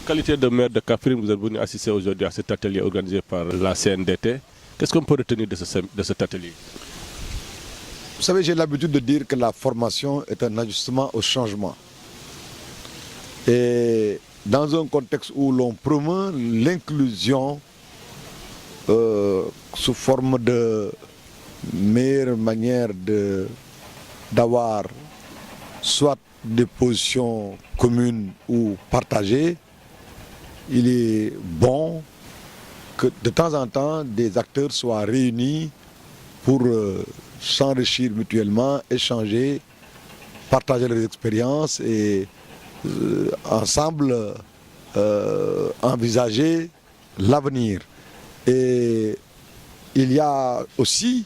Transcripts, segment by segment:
qualité de maire de Kaffrine, vous êtes venu assister aujourd'hui à cet atelier organisé par la CNDT. Qu'est-ce qu'on peut retenir de cet atelier? Vous savez, j'ai l'habitude de dire que la formation est un ajustement au changement. Et dans un contexte où l'on promeut l'inclusion sous forme de meilleure manière d'avoir soit des positions communes ou partagées, il est bon que de temps en temps des acteurs soient réunis pour s'enrichir mutuellement, échanger, partager leurs expériences et ensemble envisager l'avenir. Et il y a aussi,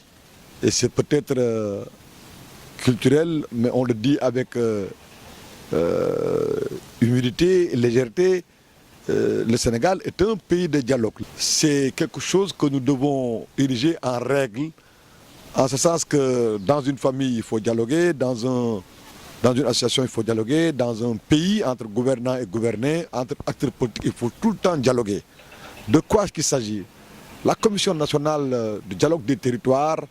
et c'est peut-être culturel, mais on le dit avec humilité et légèreté, le Sénégal est un pays de dialogue. C'est quelque chose que nous devons ériger en règle, en ce sens que dans une famille, il faut dialoguer, dans une association, il faut dialoguer, dans un pays, entre gouvernants et gouvernés, entre acteurs politiques, il faut tout le temps dialoguer. De quoi est-ce qu'il s'agit? La Commission nationale de dialogue des territoires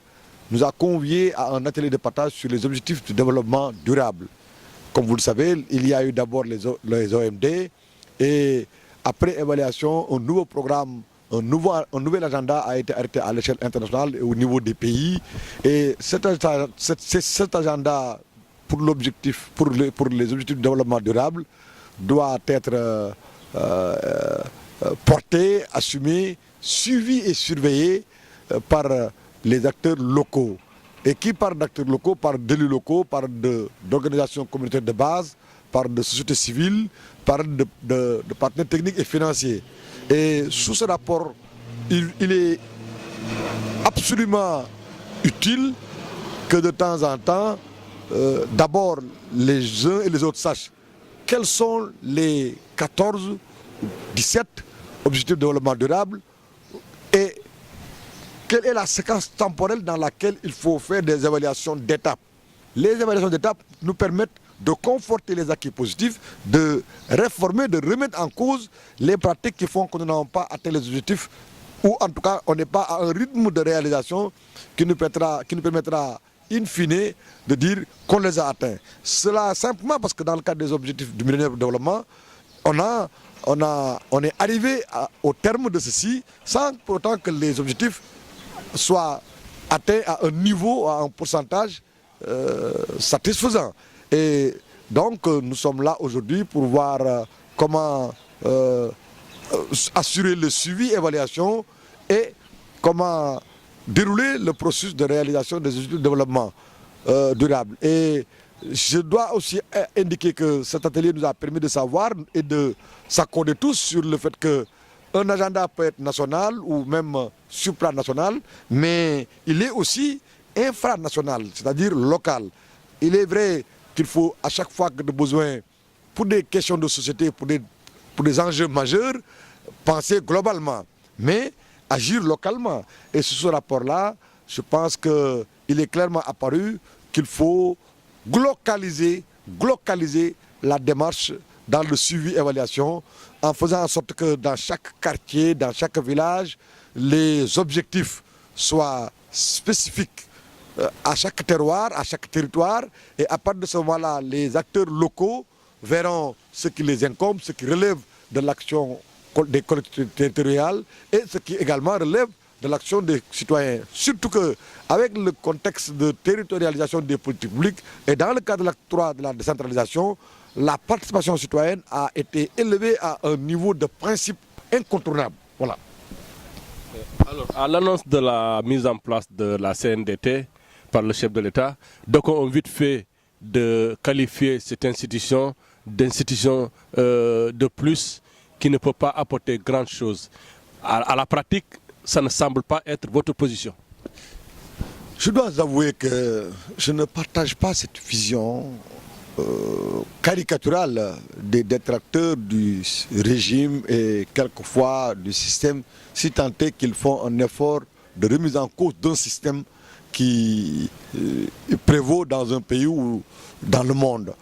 nous a conviés à un atelier de partage sur les objectifs de développement durable. Comme vous le savez, il y a eu d'abord les OMD et après évaluation, un nouveau programme, un nouvel agenda a été arrêté à l'échelle internationale et au niveau des pays. Et cet agenda pour les objectifs de développement durable doit être porté, assumé, suivi et surveillé par les acteurs locaux. Et qui parle d'acteurs locaux, parle d'élus locaux, parle d'organisations communautaires de base, parle de sociétés civiles, parle de partenaires techniques et financiers. Et sous ce rapport, il est absolument utile que de temps en temps, d'abord les uns et les autres sachent quels sont les 14 ou 17 objectifs de développement durable et quelle est la séquence temporelle dans laquelle il faut faire des évaluations d'étapes. Les évaluations d'étapes nous permettent de conforter les acquis positifs, de réformer, de remettre en cause les pratiques qui font que nous n'avons pas atteint les objectifs ou en tout cas on n'est pas à un rythme de réalisation qui nous permettra in fine de dire qu'on les a atteints. Cela simplement parce que dans le cadre des objectifs du millénaire de développement, on est arrivé au terme de ceci sans pour autant que les objectifs soient atteints à un niveau, à un pourcentage satisfaisant. Et donc nous sommes là aujourd'hui pour voir comment assurer le suivi, évaluation et comment dérouler le processus de réalisation des objectifs de développement durable. Et je dois aussi indiquer que cet atelier nous a permis de savoir et de s'accorder tous sur le fait qu'un agenda peut être national ou même supranational, mais il est aussi infranational, c'est-à-dire local. Il est vrai qu'il faut à chaque fois que de besoin, pour des questions de société, pour des enjeux majeurs, penser globalement, mais agir localement. Et sur ce rapport-là, je pense qu'il est clairement apparu qu'il faut glocaliser la démarche dans le suivi-évaluation en faisant en sorte que dans chaque quartier, dans chaque village, les objectifs soient spécifiques à chaque terroir, à chaque territoire. Et à partir de ce moment-là, les acteurs locaux verront ce qui les incombe, ce qui relève de l'action des collectivités territoriales et ce qui également relève de l'action des citoyens. Surtout qu'avec le contexte de territorialisation des politiques publiques et dans le cadre de l'acte 3 de la décentralisation, la participation citoyenne a été élevée à un niveau de principe incontournable. Voilà. Alors, à l'annonce de la mise en place de la CNDT par le chef de l'État, donc on a vite fait de qualifier cette institution d'institution de plus qui ne peut pas apporter grand chose. À la pratique, ça ne semble pas être votre position. Je dois avouer que je ne partage pas cette vision caricaturale des détracteurs du régime et quelquefois du système, si tant est qu'ils font un effort de remise en cause d'un système qui prévaut dans un pays ou dans le monde.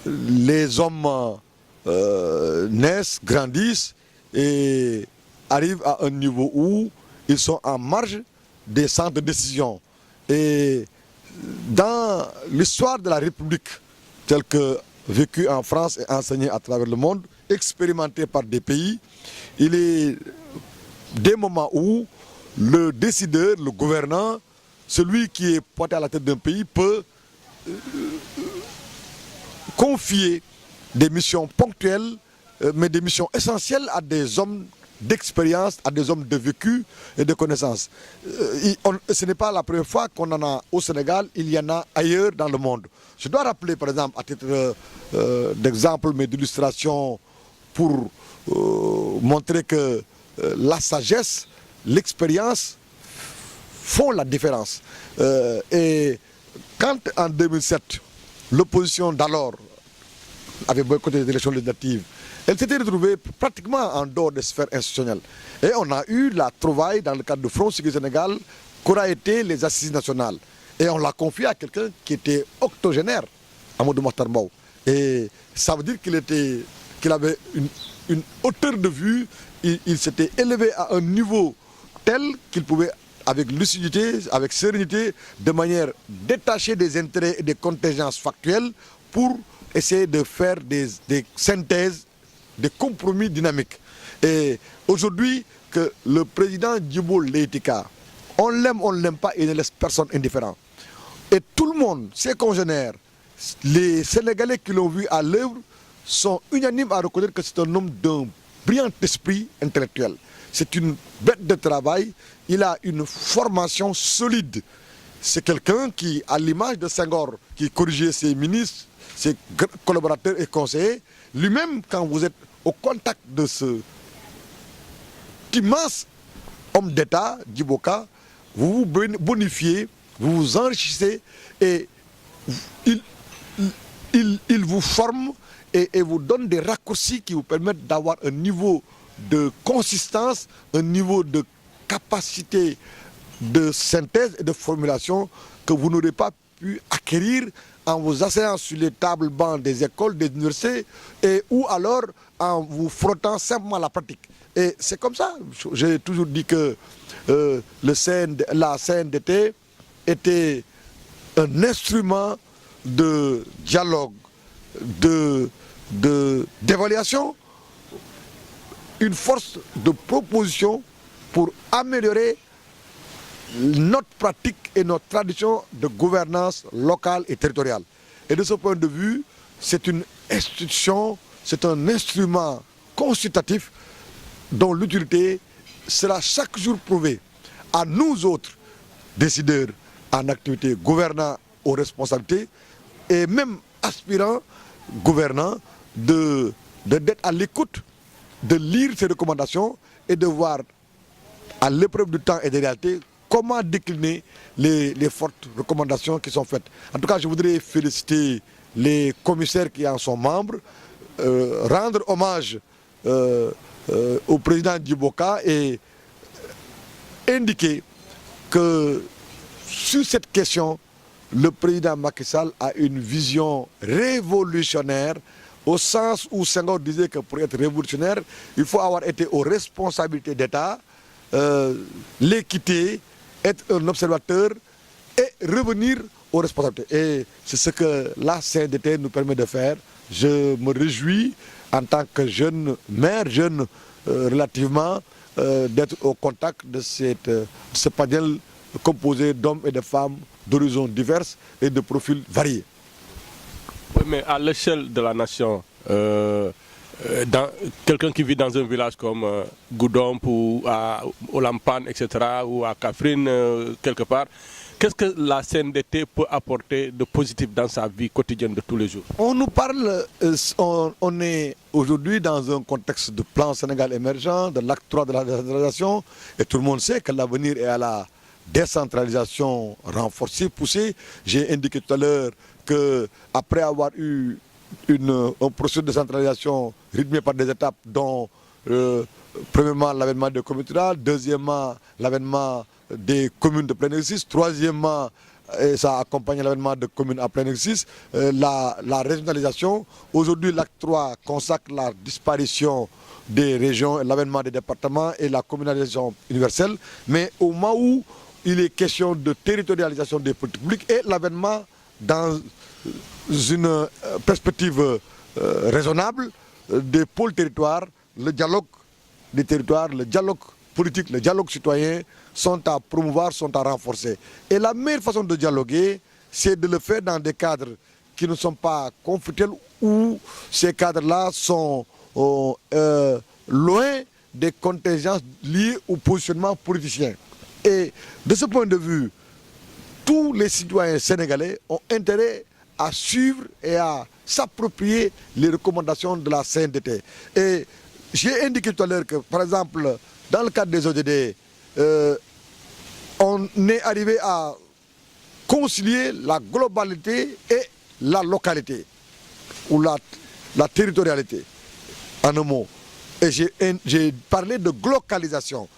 Les hommes naissent, grandissent et arrivent à un niveau où ils sont en marge des centres de décision. Et dans l'histoire de la République, telle que vécue en France et enseignée à travers le monde, expérimentée par des pays, il est des moments où le décideur, le gouvernant, celui qui est porté à la tête d'un pays peut confier des missions ponctuelles, mais des missions essentielles à des hommes d'expérience, à des hommes de vécu et de connaissances. Ce n'est pas la première fois qu'on en a au Sénégal, il y en a ailleurs dans le monde. Je dois rappeler par exemple, à titre d'exemple, mais d'illustration, pour montrer que la sagesse, l'expérience font la différence. Et quand en 2007, l'opposition d'alors avait boycotté les élections législatives, elle s'était retrouvée pratiquement en dehors des sphères institutionnelles. Et on a eu la trouvaille dans le cadre de Front Siggil Sénégal qu'aura été les assises nationales. Et on l'a confié à quelqu'un qui était octogénaire, Amadou Mahtar Mbow. Et ça veut dire qu'il avait une hauteur de vue, il s'était élevé à un niveau tel qu'il pouvait, avec lucidité, avec sérénité, de manière détachée des intérêts et des contingences factuelles, pour essayer de faire des synthèses, des compromis dynamiques. Et aujourd'hui, que le président Djibo Leyti Ka, on ne l'aime pas, il ne laisse personne indifférent. Et tout le monde, ses congénères, les Sénégalais qui l'ont vu à l'œuvre, sont unanimes à reconnaître que c'est un homme d'un brillant esprit intellectuel. C'est une bête de travail, il a une formation solide. C'est quelqu'un qui, à l'image de Senghor, qui corrigeait ses ministres, ses collaborateurs et conseillers, lui-même, quand vous êtes au contact de ce immense homme d'État, Djibo Ka, vous vous bonifiez, vous vous enrichissez et il vous forme et vous donne des raccourcis qui vous permettent d'avoir un niveau de consistance, un niveau de capacité de synthèse et de formulation que vous n'aurez pas pu acquérir en vous asseyant sur les tables bancs des écoles, des universités, ou alors en vous frottant simplement à la pratique. Et c'est comme ça. J'ai toujours dit que la CNDT était un instrument de dialogue, d'évaluation, une force de proposition pour améliorer notre pratique et notre tradition de gouvernance locale et territoriale. Et de ce point de vue, c'est une institution, c'est un instrument consultatif dont l'utilité sera chaque jour prouvée à nous autres décideurs en activité, gouvernants aux responsabilités et même aspirants gouvernants d'être à l'écoute, de lire ces recommandations et de voir à l'épreuve du temps et des réalités comment décliner les fortes recommandations qui sont faites. En tout cas, je voudrais féliciter les commissaires qui en sont membres, rendre hommage au président Djibo Ka et indiquer que sur cette question, le président Macky Sall a une vision révolutionnaire, au sens où Senghor disait que pour être révolutionnaire, il faut avoir été aux responsabilités d'État, l'équité, être un observateur et revenir aux responsabilités. Et c'est ce que la CNDT nous permet de faire. Je me réjouis en tant que jeune maire, jeune relativement, d'être au contact de ce panel composé d'hommes et de femmes d'horizons divers et de profils variés. Oui, mais à l'échelle de la nation, quelqu'un qui vit dans un village comme Goudomp ou à Olampan, etc., ou à Kaffrine, quelque part, qu'est-ce que la CNDT peut apporter de positif dans sa vie quotidienne de tous les jours? On nous parle, on est aujourd'hui dans un contexte de plan Sénégal émergent, de l'acte 3 de la décentralisation, et tout le monde sait que l'avenir est à la décentralisation renforcée, poussée. J'ai indiqué tout à l'heure qu'après avoir eu un processus de décentralisation rythmé par des étapes dont premièrement l'avènement des communes rurales, deuxièmement l'avènement des communes de plein exercice, troisièmement et ça a accompagné l'avènement de communes en plein exercice, la régionalisation. Aujourd'hui, l'acte 3 consacre la disparition des régions, l'avènement des départements et la communalisation universelle. Mais au moment où il est question de territorialisation des politiques publiques et l'avènement dans une perspective raisonnable des pôles territoires, le dialogue des territoires, le dialogue politique, le dialogue citoyen sont à promouvoir, sont à renforcer. Et la meilleure façon de dialoguer, c'est de le faire dans des cadres qui ne sont pas conflictuels, où ces cadres-là sont loin des contingences liées au positionnement politicien. Et de ce point de vue, tous les citoyens sénégalais ont intérêt à suivre et à s'approprier les recommandations de la CNDT. Et j'ai indiqué tout à l'heure que, par exemple, dans le cadre des ODD, on est arrivé à concilier la globalité et la localité, ou la territorialité, en un mot. Et j'ai parlé de glocalisation.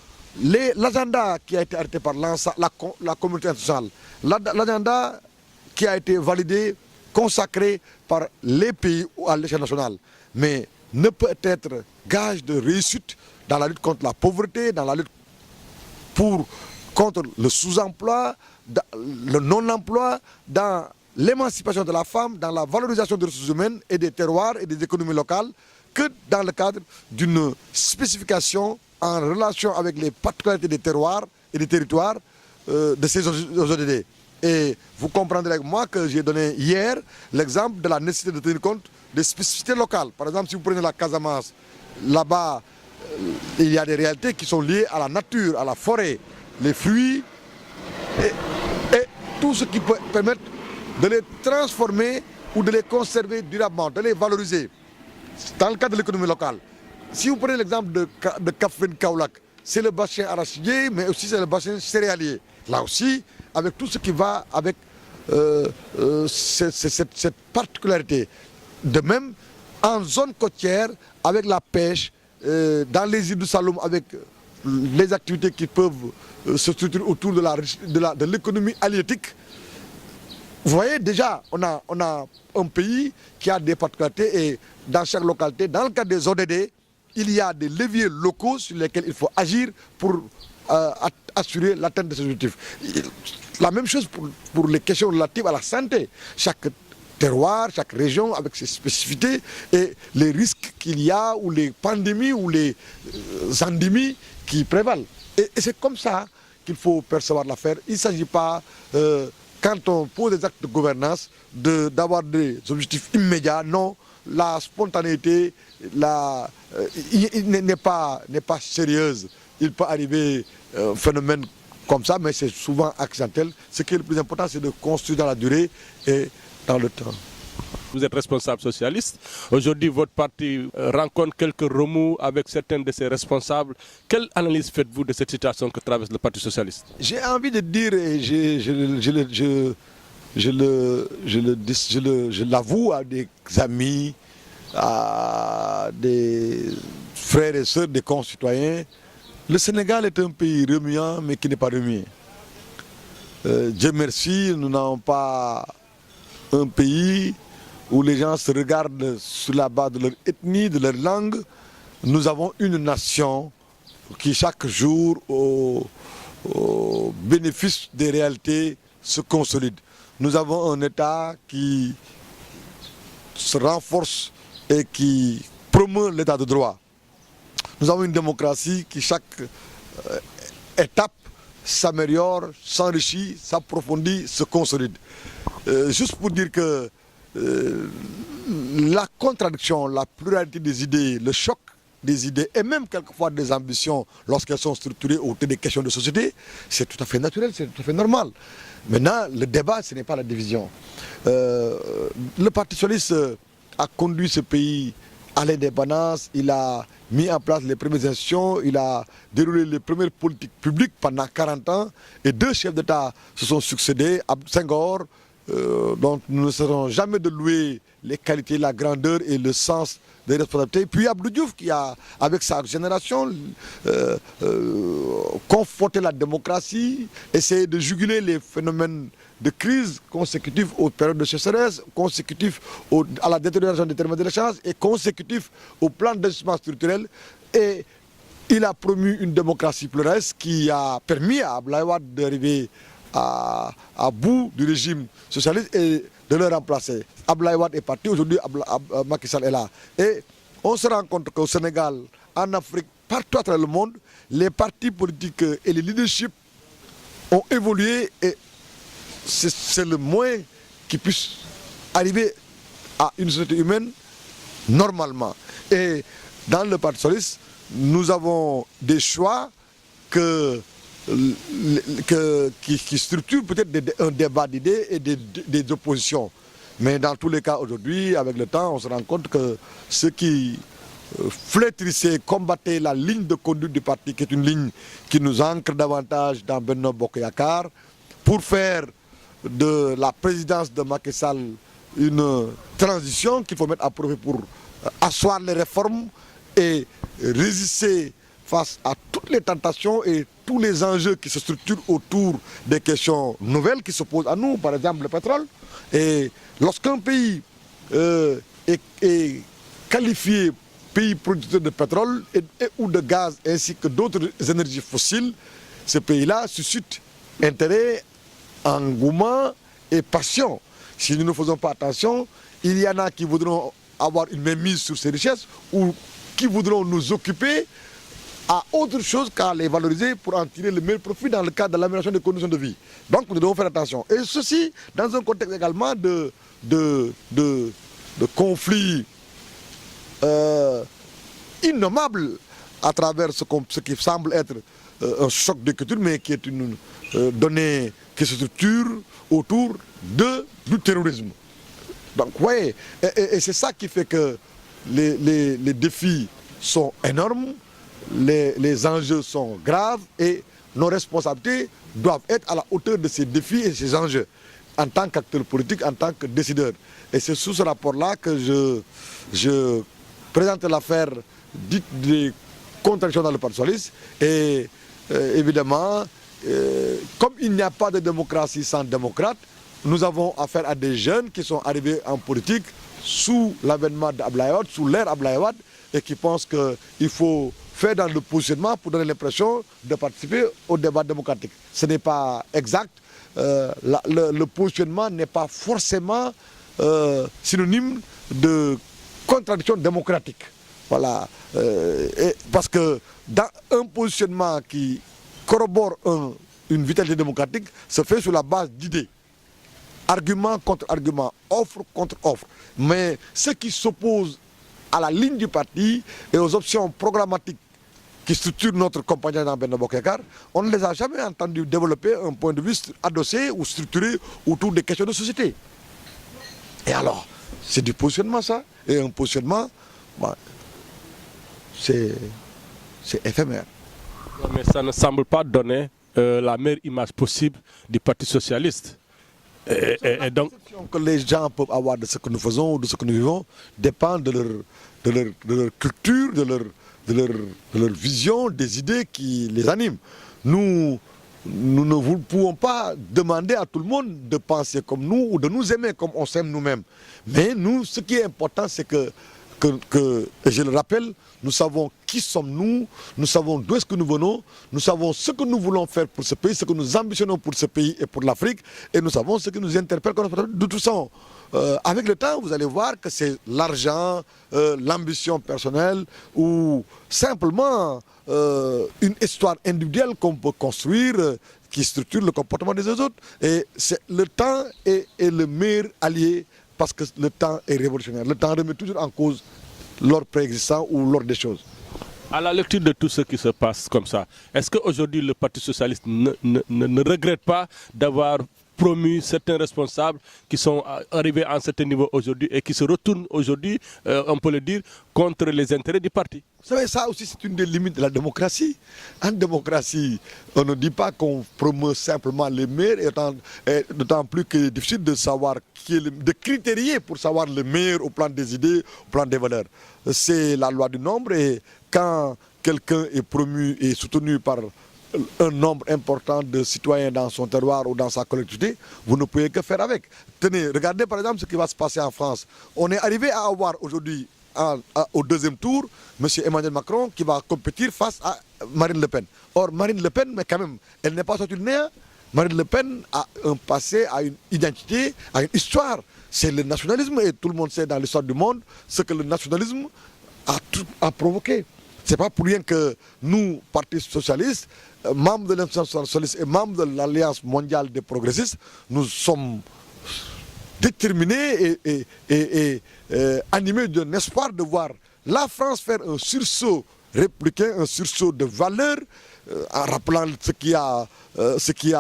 L'agenda qui a été arrêté par la communauté internationale, l'agenda qui a été validé, consacré par les pays à l'échelle nationale, mais ne peut être gage de réussite dans la lutte contre la pauvreté, dans la lutte contre le sous-emploi, le non-emploi, dans l'émancipation de la femme, dans la valorisation des ressources humaines et des terroirs et des économies locales, que dans le cadre d'une spécification en relation avec les particularités des terroirs et des territoires de ces ODD. Et vous comprendrez avec moi que j'ai donné hier l'exemple de la nécessité de tenir compte des spécificités locales. Par exemple, si vous prenez la Casamance, là-bas, il y a des réalités qui sont liées à la nature, à la forêt, les fruits et tout ce qui peut permettre de les transformer ou de les conserver durablement, de les valoriser dans le cadre de l'économie locale. Si vous prenez l'exemple de Kaffrine-Kaolack, c'est le bassin arachidier, mais aussi c'est le bassin céréalier. Là aussi, avec tout ce qui va avec cette particularité. De même, en zone côtière, avec la pêche, dans les îles du Saloum, avec les activités qui peuvent se structurer autour de l'économie halieutique. Vous voyez, déjà, on a un pays qui a des particularités et dans chaque localité, dans le cadre des ODD, il y a des leviers locaux sur lesquels il faut agir pour assurer l'atteinte de ces objectifs. La même chose pour les questions relatives à la santé. Chaque terroir, chaque région avec ses spécificités et les risques qu'il y a, ou les pandémies, ou les endémies qui prévalent. Et c'est comme ça qu'il faut percevoir l'affaire. Il ne s'agit pas, quand on pose des actes de gouvernance, d'avoir des objectifs immédiats. Non, la spontanéité n'est pas sérieuse. Il peut arriver un phénomène comme ça, mais c'est souvent accidentel. Ce qui est le plus important, c'est de construire dans la durée et dans le temps. Vous êtes responsable socialiste. Aujourd'hui, votre parti rencontre quelques remous avec certains de ses responsables. Quelle analyse faites-vous de cette situation que traverse le Parti socialiste? J'ai envie de dire, et je l'avoue à des amis, à des frères et sœurs, des concitoyens, le Sénégal est un pays remuant, mais qui n'est pas remué. Dieu merci, nous n'avons pas un pays où les gens se regardent sur la base de leur ethnie, de leur langue. Nous avons une nation qui chaque jour, au bénéfice des réalités, se consolide. Nous avons un État qui se renforce et qui promeut l'État de droit. Nous avons une démocratie qui chaque étape s'améliore, s'enrichit, s'approfondit, se consolide. Juste pour dire que la contradiction, la pluralité des idées, le choc des idées et même quelquefois des ambitions lorsqu'elles sont structurées autour des questions de société, c'est tout à fait naturel, c'est tout à fait normal. Maintenant, le débat, ce n'est pas la division. Le Parti socialiste a conduit ce pays à l'indépendance, il a mis en place les premières institutions, il a déroulé les premières politiques publiques pendant 40 ans et deux chefs d'État se sont succédés, Senghor dont nous ne serons jamais de louer les qualités, la grandeur et le sens des responsabilités. Puis Abdou Diouf qui a, avec sa génération, conforté la démocratie, essayé de juguler les phénomènes de crise consécutifs aux périodes de sécheresse, consécutifs à la détérioration des termes de l'échange et consécutifs au plan d'ajustement structurel. Et il a promu une démocratie pluraliste qui a permis à Abdoulaye Wade d'arriver à bout du régime socialiste et de le remplacer. Abdoulaye Wade est parti, aujourd'hui Macky Sall est là. Et on se rend compte qu'au Sénégal, en Afrique, partout à travers le monde, les partis politiques et les leaderships ont évolué et c'est le moins qui puisse arriver à une société humaine normalement. Et dans le Parti socialiste, nous avons des choix qui structurent peut-être un débat d'idées et des oppositions. Mais dans tous les cas, aujourd'hui, avec le temps, on se rend compte que ceux qui flétrissaient, combattaient la ligne de conduite du parti, qui est une ligne qui nous ancre davantage dans Benno Bokk Yakaar, pour faire de la présidence de Macky Sall une transition qu'il faut mettre à profit pour asseoir les réformes et résister face à toutes les tentations et tous les enjeux qui se structurent autour des questions nouvelles qui se posent à nous, par exemple le pétrole. Et lorsqu'un pays est qualifié pays producteur de pétrole ou de gaz ainsi que d'autres énergies fossiles, ce pays-là suscite intérêt, engouement et passion. Si nous ne faisons pas attention, il y en a qui voudront avoir une mainmise sur ces richesses ou qui voudront nous occuper à autre chose qu'à les valoriser pour en tirer le meilleur profit dans le cadre de l'amélioration des conditions de vie. Donc nous devons faire attention. Et ceci dans un contexte également de conflits innommables à travers ce qui semble être un choc de culture, mais qui est une donnée qui se structure autour du terrorisme. Donc oui, et c'est ça qui fait que les défis sont énormes, les enjeux sont graves et nos responsabilités doivent être à la hauteur de ces défis et ces enjeux en tant qu'acteurs politiques, en tant que décideurs. Et c'est sous ce rapport-là que je présente l'affaire dite des contradictions dans le Parti socialiste. Et évidemment, comme il n'y a pas de démocratie sans démocrate, nous avons affaire à des jeunes qui sont arrivés en politique sous l'avènement d'Abdoulaye Wade, sous l'ère Abdoulaye Wade, et qui pensent qu'il faut faire dans le positionnement pour donner l'impression de participer au débat démocratique. Ce n'est pas exact. Le positionnement n'est pas forcément synonyme de contradiction démocratique. Voilà. Parce que dans un positionnement qui corrobore une vitalité démocratique se fait sur la base d'idées. Argument contre argument, offre contre offre. Mais ceux qui s'opposent à la ligne du parti et aux options programmatiques qui structurent notre compagnie dans Benno Bokk Yakaar, on ne les a jamais entendus développer un point de vue adossé ou structuré autour des questions de société. Et alors, c'est du positionnement ça. Et un positionnement, bah, c'est éphémère. Mais ça ne semble pas donner la meilleure image possible du Parti socialiste. Et donc, la perception que les gens peuvent avoir de ce que nous faisons ou de ce que nous vivons dépend de leur culture, de leur vision, des idées qui les animent. Nous ne pouvons pas demander à tout le monde de penser comme nous ou de nous aimer comme on s'aime nous-mêmes. Mais nous, ce qui est important, c'est que et je le rappelle, nous savons qui sommes-nous, nous savons d'où est-ce que nous venons, nous savons ce que nous voulons faire pour ce pays, ce que nous ambitionnons pour ce pays et pour l'Afrique, et nous savons ce qui nous interpelle. De toute façon, avec le temps, vous allez voir que c'est l'argent, l'ambition personnelle ou simplement une histoire individuelle qu'on peut construire qui structure le comportement des autres. Et le temps est le meilleur allié parce que le temps est révolutionnaire. Le temps remet toujours en cause l'ordre préexistant ou l'ordre des choses. À la lecture de tout ce qui se passe comme ça, est-ce qu'aujourd'hui le Parti socialiste ne regrette pas d'avoir promu certains responsables qui sont arrivés à un certain niveau aujourd'hui et qui se retournent aujourd'hui, on peut le dire, contre les intérêts du parti. Vous savez, ça aussi c'est une des limites de la démocratie. En démocratie, on ne dit pas qu'on promeut simplement les meilleurs, et d'autant plus que c'est difficile de savoir de critérier pour savoir le meilleur au plan des idées, au plan des valeurs. C'est la loi du nombre, et quand quelqu'un est promu et soutenu par un nombre important de citoyens dans son terroir ou dans sa collectivité, vous ne pouvez que faire avec. Tenez, regardez par exemple ce qui va se passer en France. On est arrivé à avoir aujourd'hui, au deuxième tour, M. Emmanuel Macron qui va compétir face à Marine Le Pen. Or, Marine Le Pen, mais quand même, elle n'est pas sortie du néant. Marine Le Pen a un passé, a une identité, a une histoire. C'est le nationalisme, et tout le monde sait dans l'histoire du monde ce que le nationalisme a provoqué. Ce n'est pas pour rien que nous, Parti socialiste, membres de l'Institut socialiste et membres de l'Alliance mondiale des progressistes, nous sommes déterminés et animés d'un espoir de voir la France faire un sursaut républicain, un sursaut de valeur, en rappelant ce qui a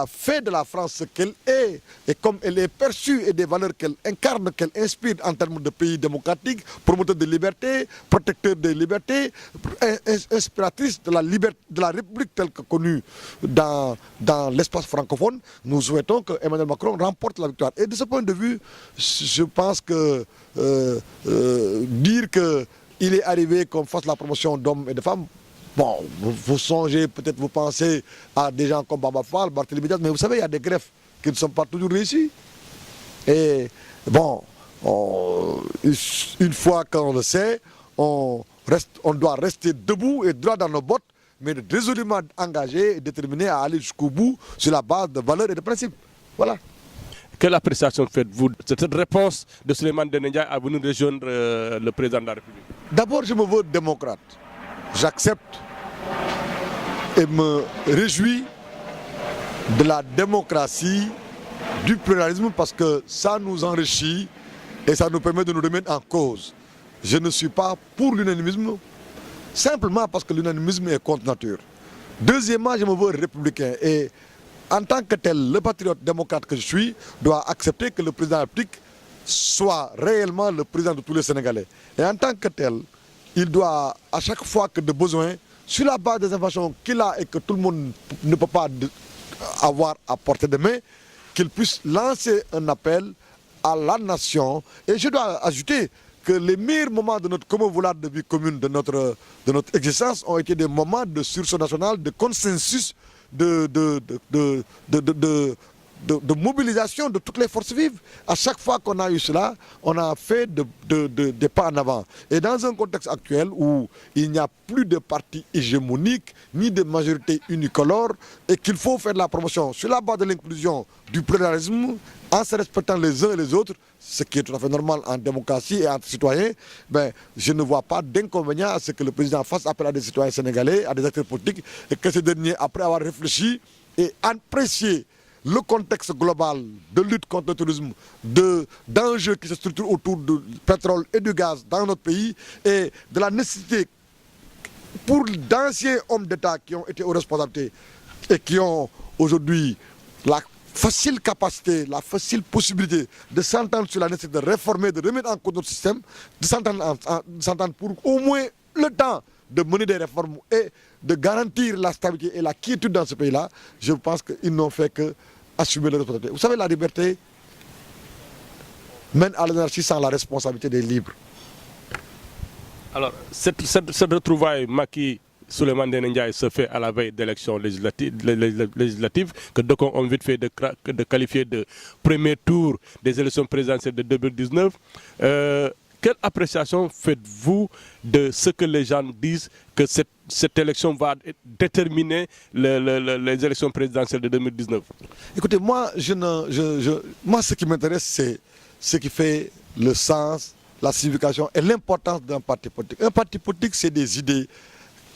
fait de la France ce qu'elle est, et comme elle est perçue, et des valeurs qu'elle incarne, qu'elle inspire en termes de pays démocratique, promoteur de liberté, protecteur des libertés, inspiratrice de la République telle que connue dans l'espace francophone. Nous souhaitons que Emmanuel Macron remporte la victoire. Et de ce point de vue, je pense que dire qu'il est arrivé qu'on fasse la promotion d'hommes et de femmes, bon, vous songez, peut-être vous pensez à des gens comme Baba Fall, Barthélémy Diaz, mais vous savez, il y a des greffes qui ne sont pas toujours réussies. Et bon, une fois qu'on le sait, on doit rester debout et droit dans nos bottes, mais résolument engagé et déterminé à aller jusqu'au bout sur la base de valeurs et de principes. Voilà. Quelle appréciation faites-vous de cette réponse de Souleymane Ndéné Ndiaye à venir rejoindre le président de la République? D'abord, je me veux démocrate. J'accepte et me réjouis de la démocratie, du pluralisme, parce que ça nous enrichit et ça nous permet de nous remettre en cause. Je ne suis pas pour l'unanimisme, simplement parce que l'unanimisme est contre nature. Deuxièmement, je me veux républicain, et en tant que tel, le patriote démocrate que je suis doit accepter que le président de la République soit réellement le président de tous les Sénégalais. Et en tant que tel, il doit, à chaque fois que de besoin, sur la base des informations qu'il a et que tout le monde ne peut pas avoir à portée de main, qu'il puisse lancer un appel à la nation. Et je dois ajouter que les meilleurs moments de notre commun vouloir de vie commune, de notre existence, ont été des moments de sursaut national, de consensus, de mobilisation de toutes les forces vives. À chaque fois qu'on a eu cela, on a fait des pas en avant. Et dans un contexte actuel où il n'y a plus de parti hégémonique, ni de majorité unicolore, et qu'il faut faire de la promotion sur la base de l'inclusion, du pluralisme, en se respectant les uns et les autres, ce qui est tout à fait normal en démocratie et entre citoyens, ben, je ne vois pas d'inconvénient à ce que le président fasse appel à des citoyens sénégalais, à des acteurs politiques, et que ces derniers, après avoir réfléchi et apprécié le contexte global de lutte contre le terrorisme, d'enjeux qui se structurent autour du pétrole et du gaz dans notre pays, et de la nécessité pour d'anciens hommes d'État qui ont été aux responsabilités et qui ont aujourd'hui la facile capacité, la facile possibilité de s'entendre sur la nécessité de réformer, de remettre en cause notre système, de s'entendre pour au moins le temps de mener des réformes et de garantir la stabilité et la quiétude dans ce pays-là. Je pense qu'ils n'ont fait que assumer leur responsabilité. Vous savez, la liberté mène à l'anarchie sans la responsabilité des libres. Alors, cette retrouvaille Macky Souleymane Ndéné Ndiaye se fait à la veille d'élections législatives, que donc on vite fait de qualifier de premier tour des élections présidentielles de 2019. Quelle appréciation faites-vous de ce que les gens disent que cette élection va déterminer les élections présidentielles de 2019? Écoutez, moi, ce qui m'intéresse, c'est ce qui fait le sens, la signification et l'importance d'un parti politique. Un parti politique, c'est des idées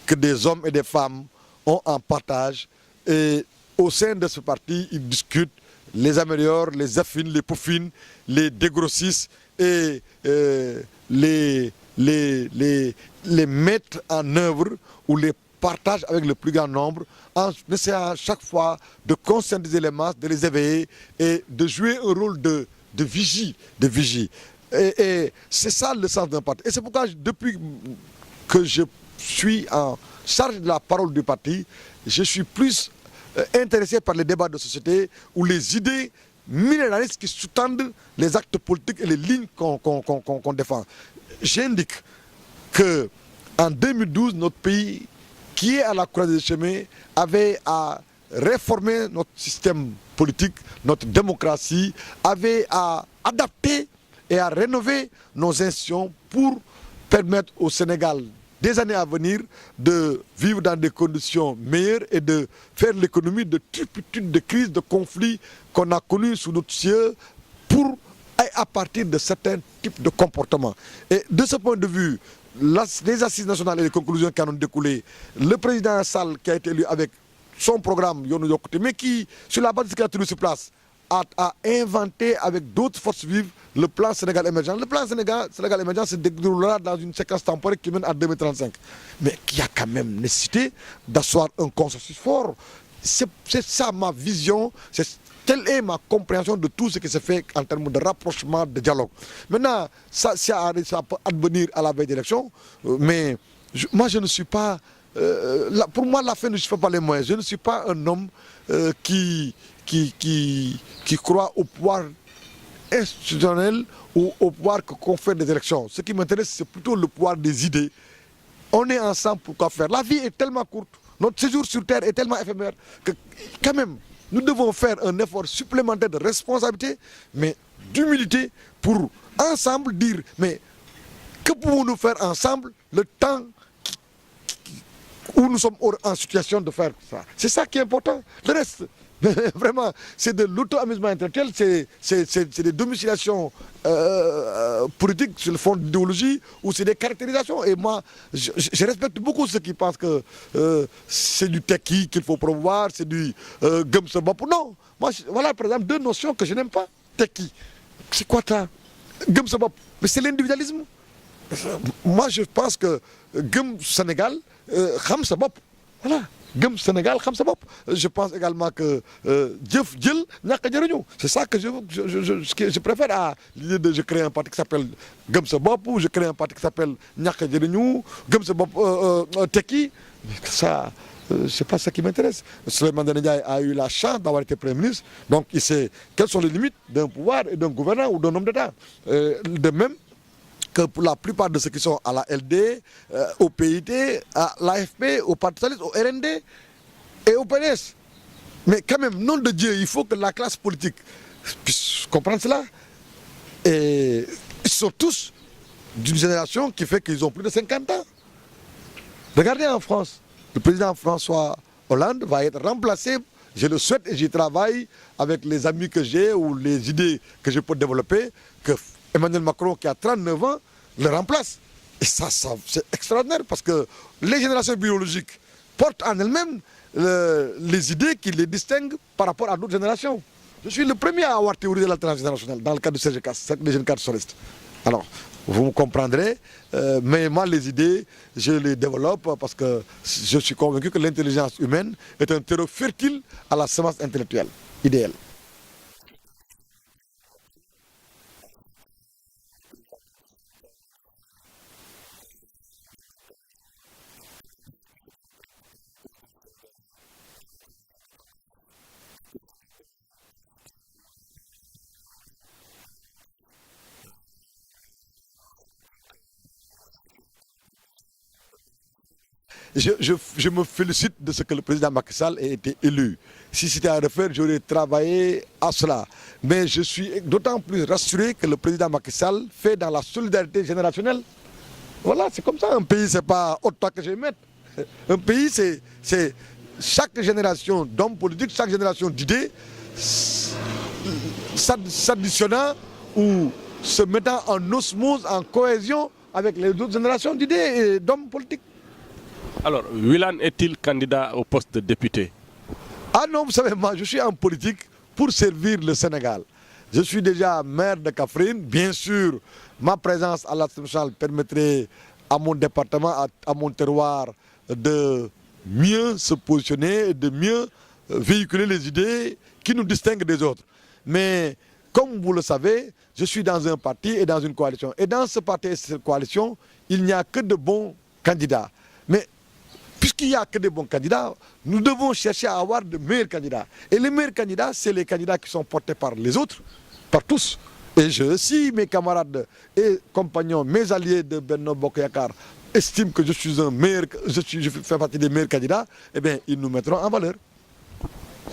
que des hommes et des femmes ont en partage. Et au sein de ce parti, ils discutent, les améliorent, les affinent, les peaufinent, les dégrossissent et les mettre en œuvre ou les partage avec le plus grand nombre, en essayant à chaque fois de conscientiser les masses, de les éveiller et de jouer un rôle de vigie. Et c'est ça le sens d'un parti. Et c'est pourquoi, depuis que je suis en charge de la parole du parti, je suis plus intéressé par les débats de société où les idées millénaristes qui sous-tendent les actes politiques et les lignes qu'on défend. J'indique qu'en 2012, notre pays, qui est à la croisée des chemins, avait à réformer notre système politique, notre démocratie, avait à adapter et à rénover nos institutions pour permettre au Sénégal, des années à venir, de vivre dans des conditions meilleures et de faire l'économie de turpitudes, de crises, de conflits qu'on a connus sous notre cieux pour, à partir de certains types de comportements. Et de ce point de vue, les assises nationales et les conclusions qui en ont découlé, le président Sall qui a été élu avec son programme Yoonu Yokkute, mais qui, sur la base de ce qu'il a tenu sur place, a inventé avec d'autres forces vives le plan Sénégal émergent. Le plan Sénégal émergent se déroulera dans une séquence temporelle qui mène à 2035. Mais qui a quand même nécessité d'asseoir un consensus fort. C'est ça ma vision, telle est ma compréhension de tout ce qui se fait en termes de rapprochement, de dialogue. Maintenant, ça peut advenir à la veille d'élection, mais moi je ne suis pas... pour moi, la fin ne suffit pas les moyens. Je ne suis pas un homme qui croit au pouvoir institutionnel ou au pouvoir qu'on fait des élections. Ce qui m'intéresse, c'est plutôt le pouvoir des idées. On est ensemble pour quoi faire. La vie est tellement courte, notre séjour sur Terre est tellement éphémère que quand même, nous devons faire un effort supplémentaire de responsabilité, mais d'humilité pour ensemble dire, mais que pouvons-nous faire ensemble le temps où nous sommes en situation de faire ça. C'est ça qui est important. Le reste, vraiment, c'est de l'auto-amusement intellectuel, c'est des domiciliations politiques sur le fond d'idéologie ou c'est des caractérisations. Et moi, je respecte beaucoup ceux qui pensent que c'est du techie qu'il faut promouvoir, c'est du gumsebop. Non, moi, voilà par exemple deux notions que je n'aime pas. Techie, c'est quoi ça? Gumsebop, mais c'est l'individualisme. Moi, je pense que Gum Sénégal, Kham Sabop, voilà. Gum Sénégal, Kham Sabop. Je pense également que Djef Djel, c'est ça que je préfère à l'idée de je crée un parti qui s'appelle Gum Sabop ou je crée un parti qui s'appelle Nyaka Djerenyou, Gum Sabop Teki. Ça, c'est pas ça qui m'intéresse. Souleymane Ndéné Ndiaye a eu la chance d'avoir été Premier ministre, donc il sait quelles sont les limites d'un pouvoir et d'un gouvernant ou d'un homme d'État. De même, que pour la plupart de ceux qui sont à la LD, au PIT, à l'AFP, au Parti socialiste, au RND et au PNS. Mais quand même, nom de Dieu, il faut que la classe politique puisse comprendre cela. Et ils sont tous d'une génération qui fait qu'ils ont plus de 50 ans. Regardez en France, le président François Hollande va être remplacé, je le souhaite et j'y travaille avec les amis que j'ai ou les idées que je peux développer, que Emmanuel Macron, qui a 39 ans, le remplace. Et ça c'est extraordinaire parce que les générations biologiques portent en elles-mêmes les idées qui les distinguent par rapport à d'autres générations. Je suis le premier à avoir théorisé l'alternance générationnelle dans le cadre du CGCAS, Cercle des jeunes cadres socialistes. Alors, vous me comprendrez, mais moi les idées, je les développe parce que je suis convaincu que l'intelligence humaine est un terreau fertile à la semence intellectuelle, idéale. Je me félicite de ce que le président Macky Sall ait été élu. Si c'était à refaire, j'aurais travaillé à cela. Mais je suis d'autant plus rassuré que le président Macky Sall fait dans la solidarité générationnelle. Voilà, c'est comme ça. Un pays, c'est pas autant que je vais mettre. Un pays, c'est chaque génération d'hommes politiques, chaque génération d'idées, s'additionnant ou se mettant en osmose, en cohésion avec les autres générations d'idées et d'hommes politiques. Alors, Wilane est-il candidat au poste de député? Ah non, vous savez, moi, je suis en politique pour servir le Sénégal. Je suis déjà maire de Kaffrine. Bien sûr, ma présence à l'Assemblée nationale permettrait à mon département, à mon terroir, de mieux se positionner et de mieux véhiculer les idées qui nous distinguent des autres. Mais comme vous le savez, je suis dans un parti et dans une coalition. Et dans ce parti et cette coalition, il n'y a que de bons candidats. Mais puisqu'il n'y a que de bons candidats, nous devons chercher à avoir de meilleurs candidats. Et les meilleurs candidats, c'est les candidats qui sont portés par les autres, par tous. Et si mes camarades et compagnons, mes alliés de Benno Bokk Yakaar estiment que je suis je fais partie des meilleurs candidats, eh bien, ils nous mettront en valeur.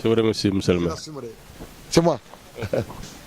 Je vous remercie, monsieur le maire. C'est moi.